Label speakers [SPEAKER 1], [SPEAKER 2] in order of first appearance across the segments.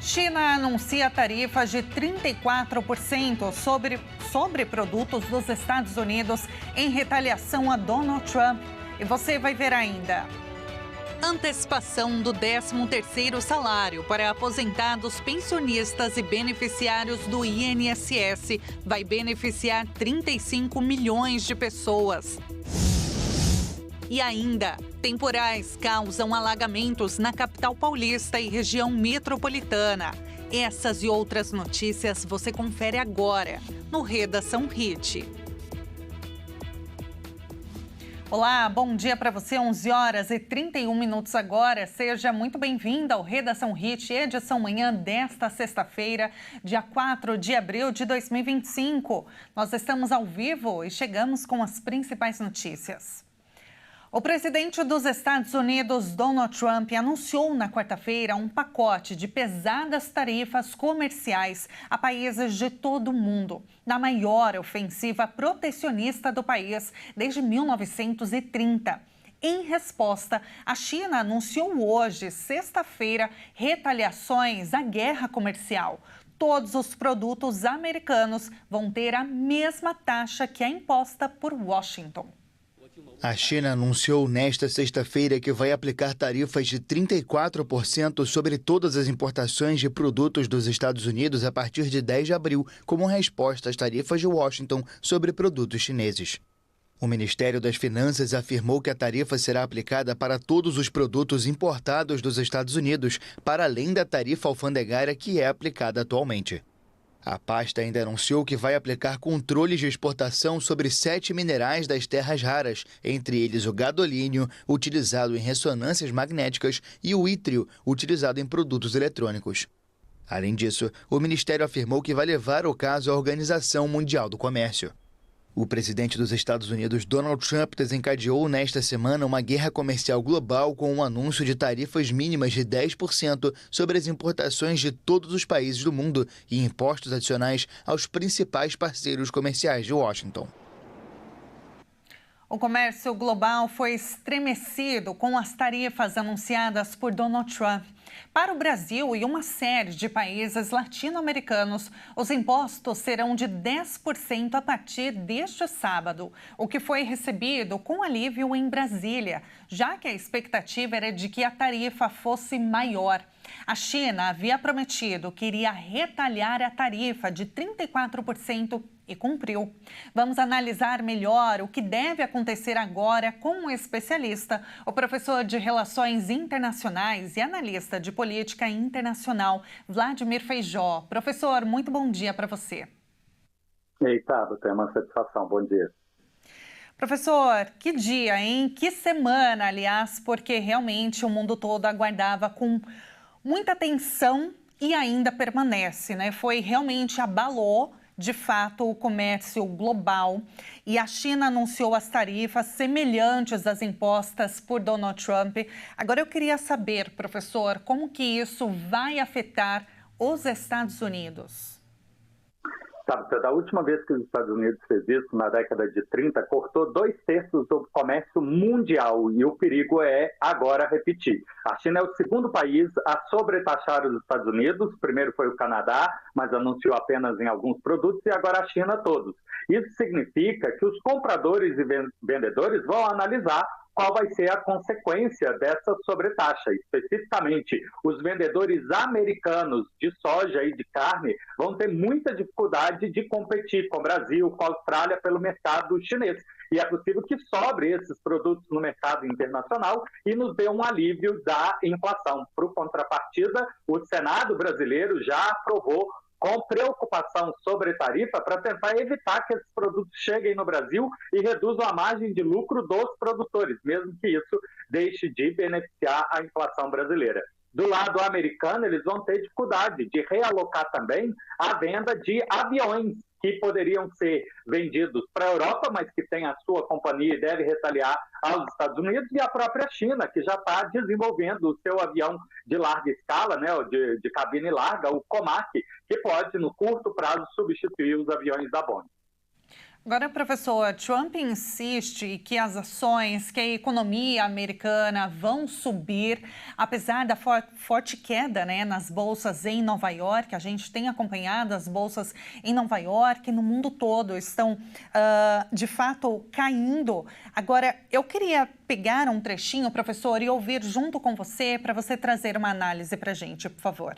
[SPEAKER 1] China anuncia tarifas de 34% sobre produtos dos Estados Unidos em retaliação a Donald Trump. E você vai ver ainda. Antecipação do 13º salário para aposentados, pensionistas e beneficiários do INSS vai beneficiar 35 milhões de pessoas. E ainda, temporais causam alagamentos na capital paulista e região metropolitana. Essas e outras notícias você confere agora no Redação Hit. Olá, bom dia para você, 11h31 agora. Seja muito bem-vinda ao Redação Hit, edição manhã desta sexta-feira, dia 4 de abril de 2025. Nós estamos ao vivo e chegamos com as principais notícias. O presidente dos Estados Unidos, Donald Trump, anunciou na quarta-feira um pacote de pesadas tarifas comerciais a países de todo o mundo, na maior ofensiva protecionista do país desde 1930. Em resposta, a China anunciou hoje, sexta-feira, retaliações à guerra comercial. Todos os produtos americanos vão ter a mesma taxa que a imposta por Washington.
[SPEAKER 2] A China anunciou nesta sexta-feira que vai aplicar tarifas de 34% sobre todas as importações de produtos dos Estados Unidos a partir de 10 de abril, como resposta às tarifas de Washington sobre produtos chineses. O Ministério das Finanças afirmou que a tarifa será aplicada para todos os produtos importados dos Estados Unidos, para além da tarifa alfandegária que é aplicada atualmente. A pasta ainda anunciou que vai aplicar controles de exportação sobre 7 minerais das terras raras, entre eles o gadolínio, utilizado em ressonâncias magnéticas, e o ítrio, utilizado em produtos eletrônicos. Além disso, o Ministério afirmou que vai levar o caso à Organização Mundial do Comércio. O presidente dos Estados Unidos, Donald Trump, desencadeou nesta semana uma guerra comercial global com um anúncio de tarifas mínimas de 10% sobre as importações de todos os países do mundo e impostos adicionais aos principais parceiros comerciais de Washington.
[SPEAKER 1] O comércio global foi estremecido com as tarifas anunciadas por Donald Trump. Para o Brasil e uma série de países latino-americanos, os impostos serão de 10% a partir deste sábado, o que foi recebido com alívio em Brasília, já que a expectativa era de que a tarifa fosse maior. A China havia prometido que iria retalhar a tarifa de 34% e cumpriu. Vamos analisar melhor o que deve acontecer agora com o especialista, o professor de Relações Internacionais e analista de Política Internacional, Vladimir Feijó. Professor, muito bom dia para você.
[SPEAKER 3] Eita, é uma satisfação. Bom dia.
[SPEAKER 1] Professor, que dia, hein? Que semana, aliás, porque realmente o mundo todo aguardava com muita atenção e ainda permanece, né? Realmente abalou, de fato, o comércio global e a China anunciou as tarifas semelhantes às impostas por Donald Trump. Agora eu queria saber, professor, como que isso vai afetar os Estados Unidos?
[SPEAKER 3] Sabe, da última vez que os Estados Unidos fez isso, na década de 30, cortou 2/3 do comércio mundial e o perigo é agora repetir. A China é o segundo país a sobretaxar os Estados Unidos, primeiro foi o Canadá, mas anunciou apenas em alguns produtos, e agora a China todos. Isso significa que os compradores e vendedores vão analisar qual vai ser a consequência dessa sobretaxa. Especificamente, os vendedores americanos de soja e de carne vão ter muita dificuldade de competir com o Brasil, com a Austrália, pelo mercado chinês. E é possível que sobre esses produtos no mercado internacional e nos dê um alívio da inflação. Por contrapartida, o Senado brasileiro já aprovou com preocupação sobre tarifa para tentar evitar que esses produtos cheguem no Brasil e reduzam a margem de lucro dos produtores, mesmo que isso deixe de beneficiar a inflação brasileira. Do lado americano, eles vão ter dificuldade de realocar também a venda de aviões que poderiam ser vendidos para a Europa, mas que tem a sua companhia e deve retaliar aos Estados Unidos, e a própria China, que já está desenvolvendo o seu avião de larga escala, né, de cabine larga, o Comac, que pode, no curto prazo, substituir os aviões da Boeing.
[SPEAKER 1] Agora, professor, Trump insiste que as ações, que a economia americana vão subir, apesar da forte queda, né, nas bolsas em Nova York. A gente tem acompanhado as bolsas em Nova York e no mundo todo estão, de fato, caindo. Agora, eu queria pegar um trechinho, professor, e ouvir junto com você para você trazer uma análise para a gente, por favor.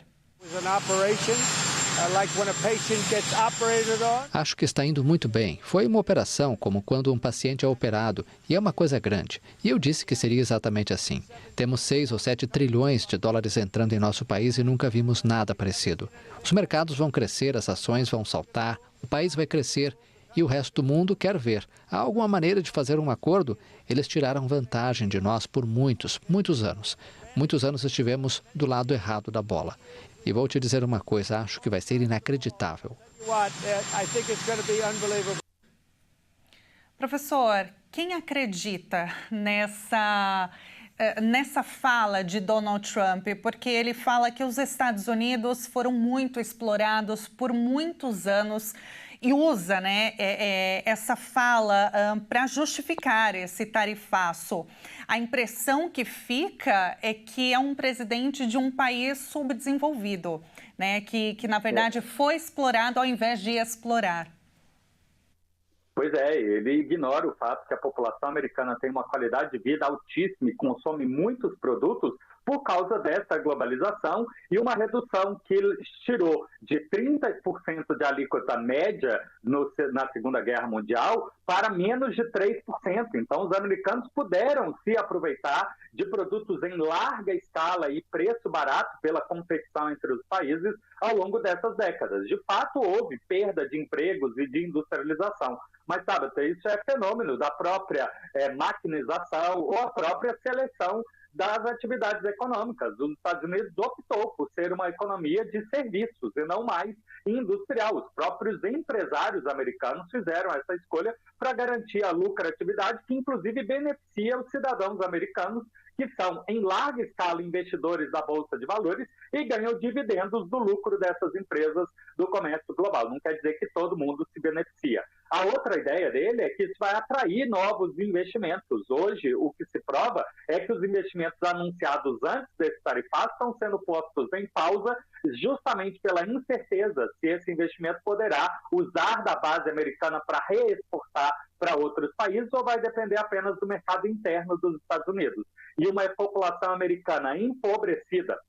[SPEAKER 4] Acho que está indo muito bem. Foi uma operação como quando um paciente é operado e é uma coisa grande. E eu disse que seria exatamente assim. Temos 6 ou 7 trilhões de dólares entrando em nosso país e nunca vimos nada parecido. Os mercados vão crescer, as ações vão saltar, o país vai crescer e o resto do mundo quer ver. Há alguma maneira de fazer um acordo? Eles tiraram vantagem de nós por muitos anos. Muitos anos estivemos do lado errado da bola. E vou te dizer uma coisa, acho que vai ser inacreditável.
[SPEAKER 1] Professor, quem acredita nessa fala de Donald Trump? Porque ele fala que os Estados Unidos foram muito explorados por muitos anos e usa, né, essa fala para justificar esse tarifaço. A impressão que fica é que é um presidente de um país subdesenvolvido, né, que na verdade foi explorado ao invés de explorar.
[SPEAKER 3] Pois é, ele ignora o fato que a população americana tem uma qualidade de vida altíssima e consome muitos produtos por causa dessa globalização e uma redução que ele tirou de 30% de alíquota média na Segunda Guerra Mundial para menos de 3%. Então, os americanos puderam se aproveitar de produtos em larga escala e preço barato pela competição entre os países ao longo dessas décadas. De fato, houve perda de empregos e de industrialização. Mas, sabe, isso é fenômeno da própria maquinização ou a própria seleção das atividades econômicas. Os Estados Unidos optou por ser uma economia de serviços e não mais industrial. Os próprios empresários americanos fizeram essa escolha para garantir a lucratividade, que inclusive beneficia os cidadãos americanos, que são, em larga escala, investidores da Bolsa de Valores e ganham dividendos do lucro dessas empresas do comércio global. Não quer dizer que todo mundo se beneficia. A outra ideia dele é que isso vai atrair novos investimentos. Hoje, o que se prova é que os investimentos anunciados antes desse tarifaço estão sendo postos em pausa justamente pela incerteza se esse investimento poderá usar da base americana para reexportar para outros países ou vai depender apenas do mercado interno dos Estados Unidos. E uma população americana empobrecida,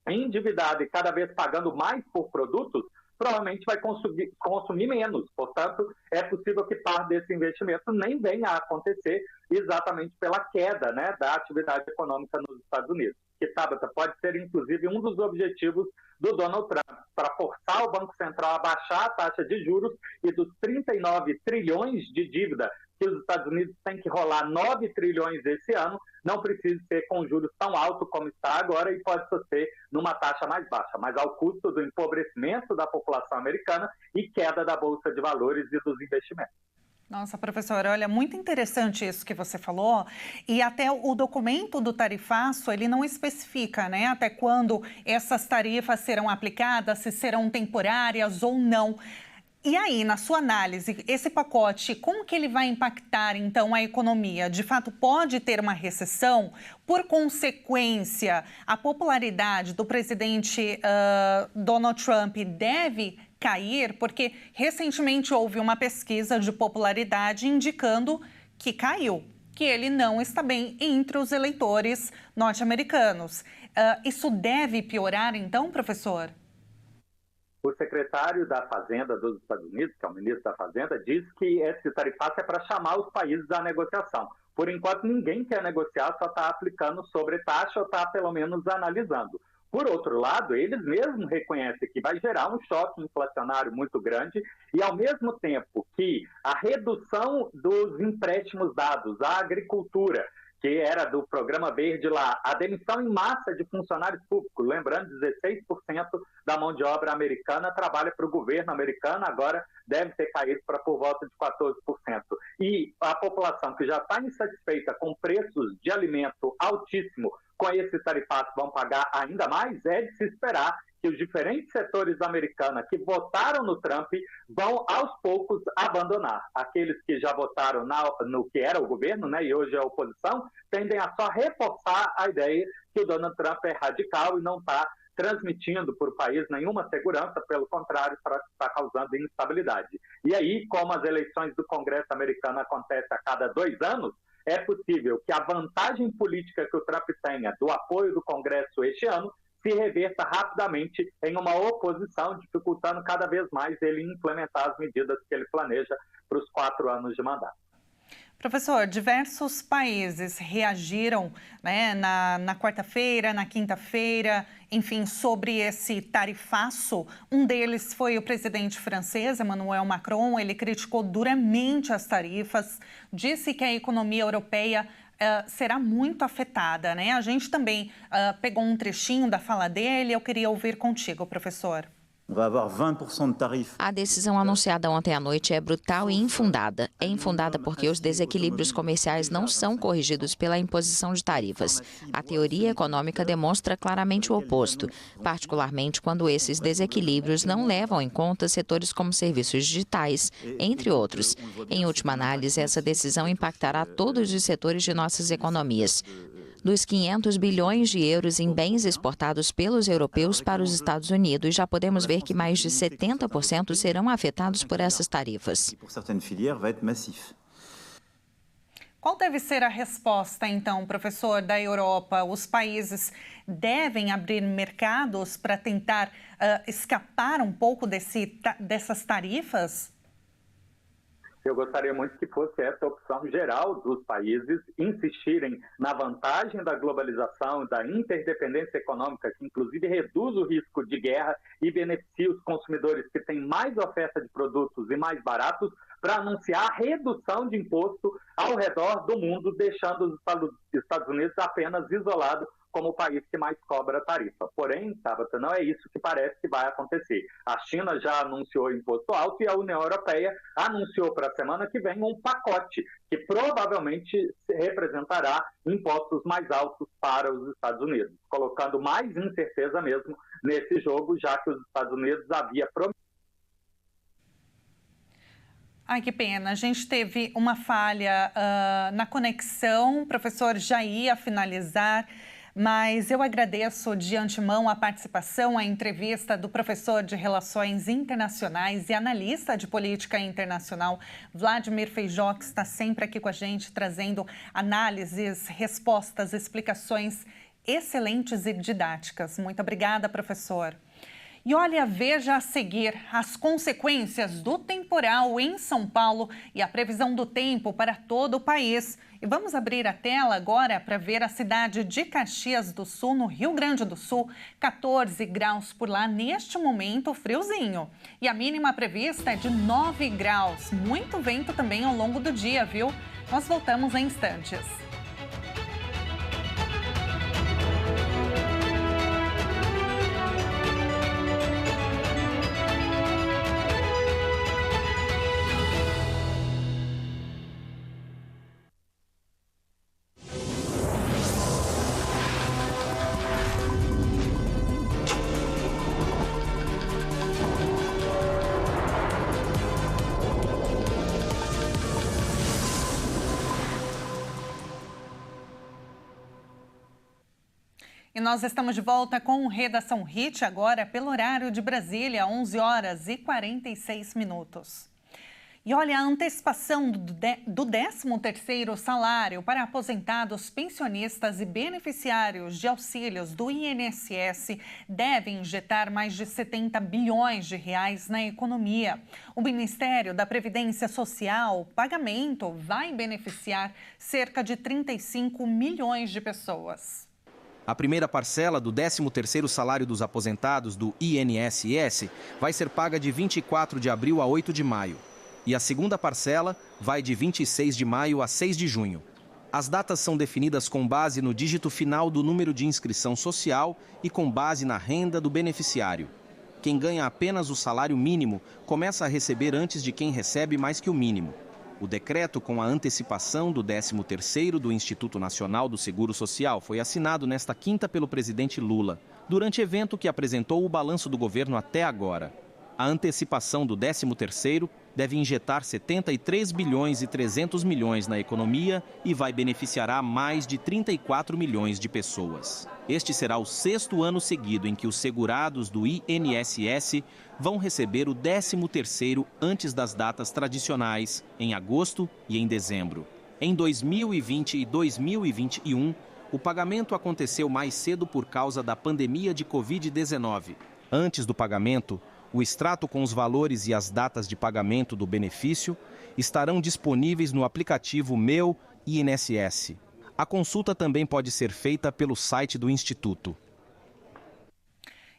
[SPEAKER 3] endividada e cada vez pagando mais por produtos, provavelmente vai consumir menos. Portanto, é possível que parte desse investimento nem venha a acontecer exatamente pela queda, né, da atividade econômica nos Estados Unidos. Que, Tabata, pode ser, inclusive, um dos objetivos do Donald Trump, para forçar o Banco Central a baixar a taxa de juros e dos 39 trilhões de dívida que os Estados Unidos têm que rolar 9 trilhões esse ano, não precisa ser com juros tão alto como está agora e pode ser numa taxa mais baixa, mas ao custo do empobrecimento da população americana e queda da Bolsa de Valores e dos investimentos.
[SPEAKER 1] Nossa, professora, olha, muito interessante isso que você falou, e até o documento do tarifaço, ele não especifica, né, até quando essas tarifas serão aplicadas, se serão temporárias ou não. E aí, na sua análise, esse pacote, como que ele vai impactar, então, a economia? De fato, pode ter uma recessão? Por consequência, a popularidade do presidente Donald Trump deve cair? Porque recentemente houve uma pesquisa de popularidade indicando que caiu, que ele não está bem entre os eleitores norte-americanos. Isso deve piorar, então, professor?
[SPEAKER 3] O secretário da Fazenda dos Estados Unidos, que é o ministro da Fazenda, diz que esse tarifaço é para chamar os países à negociação. Por enquanto, ninguém quer negociar, só está aplicando sobretaxa ou está, pelo menos, analisando. Por outro lado, eles mesmos reconhecem que vai gerar um choque inflacionário muito grande e, ao mesmo tempo que a redução dos empréstimos dados à agricultura, que era do Programa Verde lá, a demissão em massa de funcionários públicos, lembrando, 16% da mão de obra americana trabalha para o governo americano, agora deve ter caído para por volta de 14%. E a população que já está insatisfeita com preços de alimento altíssimo, com esse tarifaço vão pagar ainda mais, é de se esperar que os diferentes setores americanos que votaram no Trump vão, aos poucos, abandonar. Aqueles que já votaram no que era o governo, né, e hoje é a oposição, tendem a só reforçar a ideia que o Donald Trump é radical e não está transmitindo para o país nenhuma segurança, pelo contrário, está causando instabilidade. E aí, como as eleições do Congresso americano acontecem a cada 2 anos, é possível que a vantagem política que o Trump tenha do apoio do Congresso este ano se reverta rapidamente em uma oposição, dificultando cada vez mais ele implementar as medidas que ele planeja para os 4 anos de mandato.
[SPEAKER 1] Professor, diversos países reagiram, né, na quarta-feira, na quinta-feira, enfim, sobre esse tarifaço. Um deles foi o presidente francês, Emmanuel Macron. Ele criticou duramente as tarifas, disse que a economia europeia será muito afetada, né? A gente também pegou um trechinho da fala dele. Eu queria ouvir contigo, professor.
[SPEAKER 5] A decisão anunciada ontem à noite é brutal e infundada. É infundada porque os desequilíbrios comerciais não são corrigidos pela imposição de tarifas. A teoria econômica demonstra claramente o oposto, particularmente quando esses desequilíbrios não levam em conta setores como serviços digitais, entre outros. Em última análise, essa decisão impactará todos os setores de nossas economias. Dos 500 bilhões de euros em bens exportados pelos europeus para os Estados Unidos, já podemos ver que mais de 70% serão afetados por essas tarifas.
[SPEAKER 1] Qual deve ser a resposta, então, professor, da Europa? Os países devem abrir mercados para tentar escapar um pouco dessas tarifas?
[SPEAKER 3] Eu gostaria muito que fosse essa a opção geral dos países, insistirem na vantagem da globalização, da interdependência econômica, que inclusive reduz o risco de guerra e beneficia os consumidores que têm mais oferta de produtos e mais baratos, para anunciar a redução de imposto ao redor do mundo, deixando os Estados Unidos apenas isolados como o país que mais cobra tarifa. Porém, Tabata, não é isso que parece que vai acontecer. A China já anunciou imposto alto e a União Europeia anunciou para a semana que vem um pacote que provavelmente representará impostos mais altos para os Estados Unidos, colocando mais incerteza mesmo nesse jogo, já que os Estados Unidos havia prometido.
[SPEAKER 1] Ai, que pena. A gente teve uma falha na conexão. O professor já ia finalizar, mas eu agradeço de antemão a participação, a entrevista do professor de Relações Internacionais e analista de política internacional, Vladimir Feijó, que está sempre aqui com a gente, trazendo análises, respostas, explicações excelentes e didáticas. Muito obrigada, professor. E olha, veja a seguir as consequências do temporal em São Paulo e a previsão do tempo para todo o país. E vamos abrir a tela agora para ver a cidade de Caxias do Sul, no Rio Grande do Sul. 14 graus por lá, neste momento, friozinho. E a mínima prevista é de 9 graus. Muito vento também ao longo do dia, viu? Nós voltamos em instantes. E nós estamos de volta com o Redação Hit, agora pelo horário de Brasília, 11 horas e 46 minutos. E olha, a antecipação do 13º salário para aposentados, pensionistas e beneficiários de auxílios do INSS deve injetar mais de 70 bilhões de reais na economia. O Ministério da Previdência Social, o pagamento vai beneficiar cerca de 35 milhões de pessoas.
[SPEAKER 6] A primeira parcela do 13º salário dos aposentados do INSS vai ser paga de 24 de abril a 8 de maio. E a segunda parcela vai de 26 de maio a 6 de junho. As datas são definidas com base no dígito final do número de inscrição social e com base na renda do beneficiário. Quem ganha apenas o salário mínimo começa a receber antes de quem recebe mais que o mínimo. O decreto com a antecipação do 13º do Instituto Nacional do Seguro Social foi assinado nesta quinta pelo presidente Lula, durante evento que apresentou o balanço do governo até agora. A antecipação do 13º deve injetar 73 bilhões e 300 milhões na economia e vai beneficiará mais de 34 milhões de pessoas. Este será o 6º ano seguido em que os segurados do INSS vão receber o 13º antes das datas tradicionais, em agosto e em dezembro. Em 2020 e 2021, o pagamento aconteceu mais cedo por causa da pandemia de Covid-19. Antes do pagamento, o extrato com os valores e as datas de pagamento do benefício estarão disponíveis no aplicativo Meu INSS. A consulta também pode ser feita pelo site do Instituto.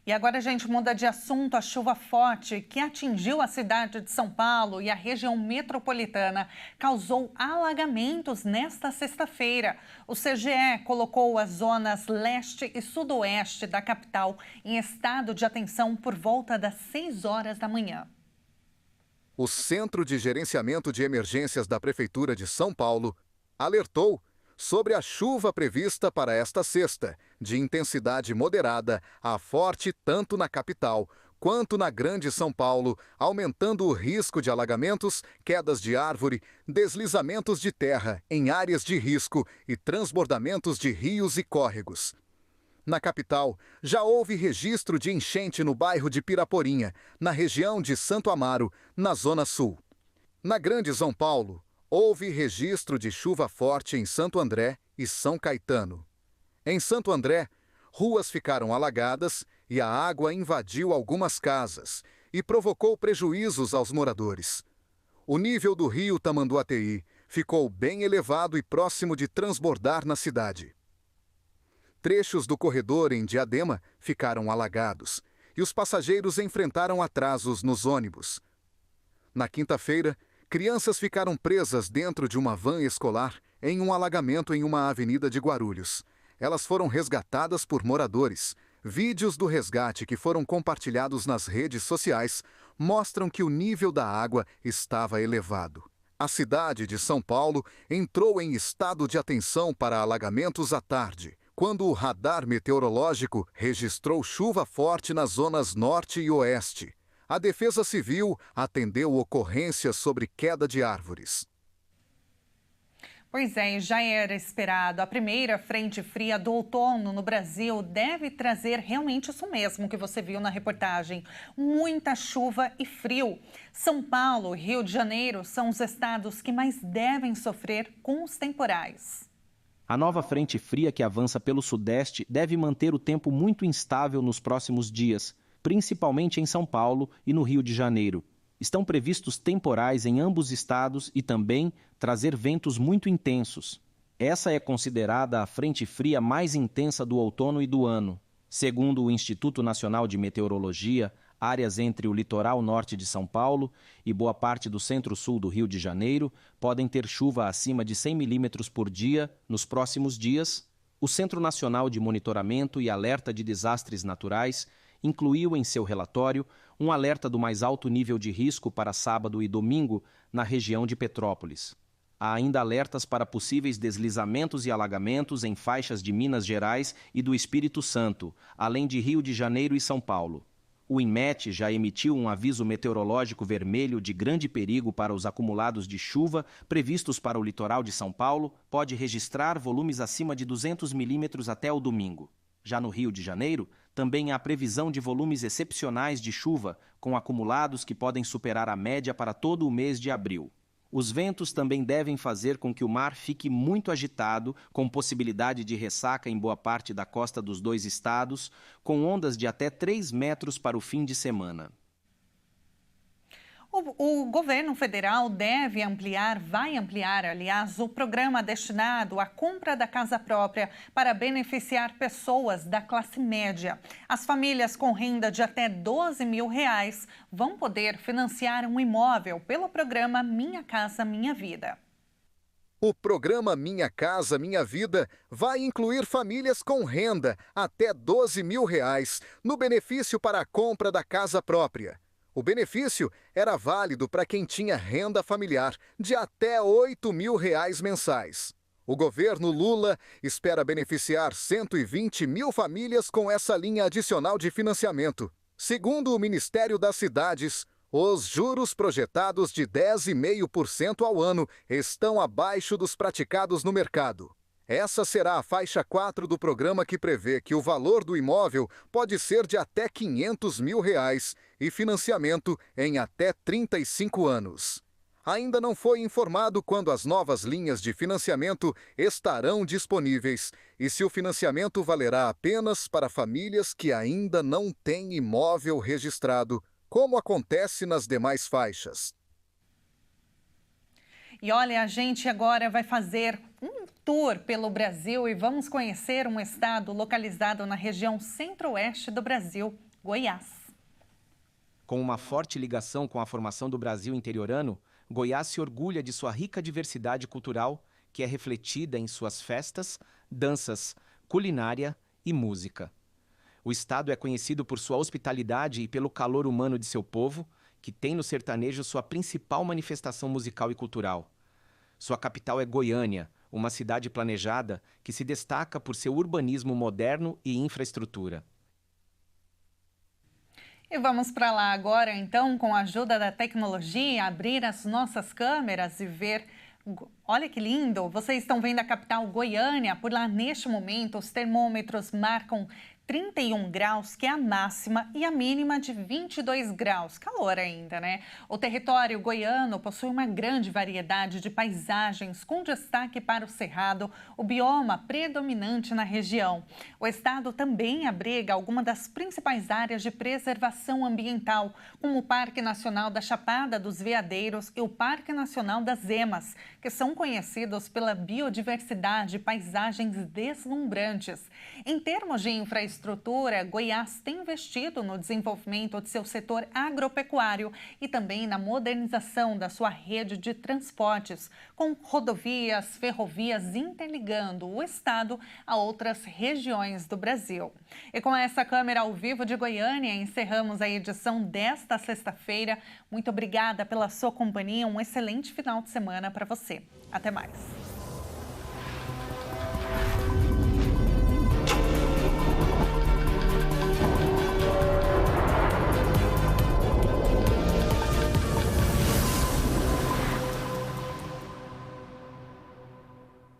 [SPEAKER 1] E agora a gente muda de assunto. A chuva forte que atingiu a cidade de São Paulo e a região metropolitana causou alagamentos nesta sexta-feira. O CGE colocou as zonas leste e sudoeste da capital em estado de atenção por volta das 6 horas da manhã.
[SPEAKER 7] O Centro de Gerenciamento de Emergências da Prefeitura de São Paulo alertou sobre a chuva prevista para esta sexta, de intensidade moderada a forte tanto na capital quanto na Grande São Paulo, aumentando o risco de alagamentos, quedas de árvore, deslizamentos de terra em áreas de risco e transbordamentos de rios e córregos. Na capital, já houve registro de enchente no bairro de Piraporinha, na região de Santo Amaro, na Zona Sul. Na Grande São Paulo, houve registro de chuva forte em Santo André e São Caetano. Em Santo André, ruas ficaram alagadas e a água invadiu algumas casas e provocou prejuízos aos moradores. O nível do rio Tamanduateí ficou bem elevado e próximo de transbordar na cidade. Trechos do corredor em Diadema ficaram alagados e os passageiros enfrentaram atrasos nos ônibus. Na quinta-feira, crianças ficaram presas dentro de uma van escolar em um alagamento em uma avenida de Guarulhos. Elas foram resgatadas por moradores. Vídeos do resgate que foram compartilhados nas redes sociais mostram que o nível da água estava elevado. A cidade de São Paulo entrou em estado de atenção para alagamentos à tarde, quando o radar meteorológico registrou chuva forte nas zonas norte e oeste. A Defesa Civil atendeu ocorrências sobre queda de árvores.
[SPEAKER 1] Pois é, já era esperado. A primeira frente fria do outono no Brasil deve trazer realmente isso mesmo que você viu na reportagem. Muita chuva e frio. São Paulo e Rio de Janeiro são os estados que mais devem sofrer com os temporais.
[SPEAKER 6] A nova frente fria que avança pelo sudeste deve manter o tempo muito instável nos próximos dias, principalmente em São Paulo e no Rio de Janeiro. Estão previstos temporais em ambos estados e também trazer ventos muito intensos. Essa é considerada a frente fria mais intensa do outono e do ano. Segundo o Instituto Nacional de Meteorologia, áreas entre o litoral norte de São Paulo e boa parte do centro-sul do Rio de Janeiro podem ter chuva acima de 100 milímetros por dia nos próximos dias. O Centro Nacional de Monitoramento e Alerta de Desastres Naturais incluiu em seu relatório um alerta do mais alto nível de risco para sábado e domingo na região de Petrópolis. Há ainda alertas para possíveis deslizamentos e alagamentos em faixas de Minas Gerais e do Espírito Santo, além de Rio de Janeiro e São Paulo. O INMET já emitiu um aviso meteorológico vermelho de grande perigo para os acumulados de chuva previstos para o litoral de São Paulo, pode registrar volumes acima de 200 milímetros até o domingo. Já no Rio de Janeiro, também há previsão de volumes excepcionais de chuva, com acumulados que podem superar a média para todo o mês de abril. Os ventos também devem fazer com que o mar fique muito agitado, com possibilidade de ressaca em boa parte da costa dos dois estados, com ondas de até 3 metros para o fim de semana.
[SPEAKER 1] O governo federal vai ampliar, aliás, o programa destinado à compra da casa própria para beneficiar pessoas da classe média. As famílias com renda de até R$12 mil vão poder financiar um imóvel pelo programa Minha Casa Minha Vida.
[SPEAKER 7] O programa Minha Casa Minha Vida vai incluir famílias com renda até R$12 mil no benefício para a compra da casa própria. O benefício era válido para quem tinha renda familiar de até R$ 8.000 mensais. O governo Lula espera beneficiar 120 mil famílias com essa linha adicional de financiamento. Segundo o Ministério das Cidades, os juros projetados de 10,5% ao ano estão abaixo dos praticados no mercado. Essa será a faixa 4 do programa, que prevê que o valor do imóvel pode ser de até R$ 500 mil e financiamento em até 35 anos. Ainda não foi informado quando as novas linhas de financiamento estarão disponíveis e se o financiamento valerá apenas para famílias que ainda não têm imóvel registrado, como acontece nas demais faixas.
[SPEAKER 1] E olha, a gente agora vai fazer um tour pelo Brasil e vamos conhecer um estado localizado na região centro-oeste do Brasil, Goiás.
[SPEAKER 6] Com uma forte ligação com a formação do Brasil interiorano, Goiás se orgulha de sua rica diversidade cultural, que é refletida em suas festas, danças, culinária e música. O estado é conhecido por sua hospitalidade e pelo calor humano de seu povo, que tem no sertanejo sua principal manifestação musical e cultural. Sua capital é Goiânia, uma cidade planejada que se destaca por seu urbanismo moderno e infraestrutura.
[SPEAKER 1] E vamos para lá agora, então, com a ajuda da tecnologia, abrir as nossas câmeras e ver. Olha que lindo! Vocês estão vendo a capital Goiânia. Por lá, neste momento, os termômetros marcam 31 graus, que é a máxima, e a mínima de 22 graus. Calor ainda, né? O território goiano possui uma grande variedade de paisagens, com destaque para o Cerrado, o bioma predominante na região. O estado também abriga algumas das principais áreas de preservação ambiental, como o Parque Nacional da Chapada dos Veadeiros e o Parque Nacional das Emas, que são conhecidos pela biodiversidade e paisagens deslumbrantes. Em termos de infraestrutura, Goiás tem investido no desenvolvimento de seu setor agropecuário e também na modernização da sua rede de transportes, com rodovias, ferrovias interligando o estado a outras regiões do Brasil. E com essa câmera ao vivo de Goiânia, encerramos a edição desta sexta-feira. Muito obrigada pela sua companhia, um excelente final de semana para você. Até mais.